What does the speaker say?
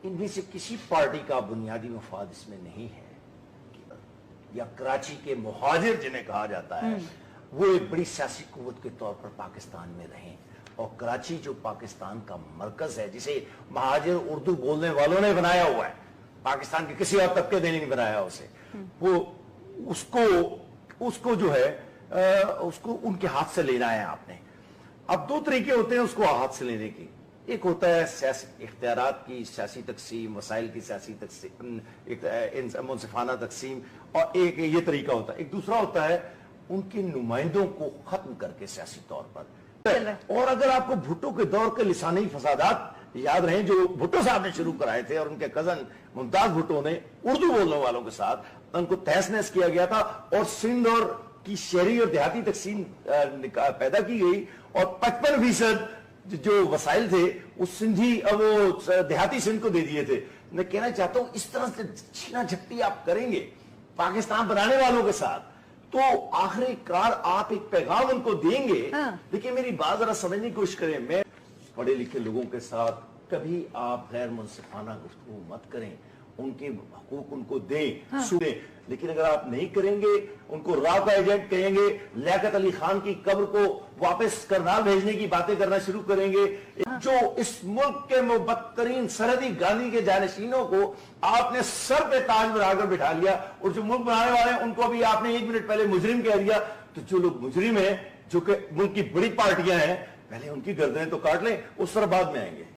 ان میں سے کسی پارٹی کا بنیادی مفاد اس میں نہیں ہے، یا کراچی کے مہاجر جنہیں کہا جاتا ہے وہ ایک بڑی سیاسی قوت کے طور پر پاکستان میں رہیں، اور کراچی جو پاکستان کا مرکز ہے، جسے مہاجر اردو بولنے والوں نے بنایا ہوا ہے، پاکستان کے کسی اور طبقے نے نہیں بنایا اسے، وہ اس کو جو ہے اس کو ان کے ہاتھ سے لینا ہے آپ نے۔ اب دو طریقے ہوتے ہیں اس کو ہاتھ سے لینے کی، ایک ہوتا ہے سیاسی اختیارات کی سیاسی تقسیم، وسائل کی سیاسی تقسیم، منصفانہ تقسیم، اور ایک یہ طریقہ ہوتا ہے، ایک دوسرا ہوتا ہے ان کے نمائندوں کو ختم کر کے سیاسی طور پر۔ اور اگر آپ کو بھٹو کے دور کے لسانی فسادات یاد رہیں جو بھٹو صاحب نے شروع کرائے تھے، اور ان کے کزن ممتاز بھٹو نے اردو بولنے والوں کے ساتھ ان کو تہس نہس کیا گیا تھا، اور سندھ اور کی شہری اور دیہاتی تقسیم پیدا کی گئی، اور 55% جو وسائل تھے وہ سندھی وہ دیہاتی سندھ کو دے دیے تھے۔ میں کہنا چاہتا ہوں اس طرح سے چھینا جھپٹی آپ کریں گے پاکستان بنانے والوں کے ساتھ تو آخری کار آپ ایک پیغام ان کو دیں گے۔ دیکھیں میری بات ذرا سمجھنے کی کوشش کریں، میں پڑھے لکھے لوگوں کے ساتھ کبھی آپ غیر منصفانہ گفتگو مت کریں، ان کے حقوق ان کو دیں، سنیں، لیکن اگر آپ نہیں کریں گے، ان کو راہ کا ایجنٹ کہیں گے، لیاقت علی خان کی قبر کو واپس کرنال بھیجنے کی باتیں کرنا شروع کریں گے، جو اس ملک کے مبترین سرحدی گاندھی کے جانشینوں کو آپ نے سر پہ تاج بنا کر بٹھا لیا، اور جو ملک بنانے والے ہیں ان کو بھی آپ نے 1 منٹ پہلے مجرم کہہ دیا، تو جو لوگ مجرم ہیں جو کہ ملک کی بڑی پارٹیاں ہیں، پہلے ان کی گردنیں تو کاٹ لیں، اس طرح بعد میں آئیں گے۔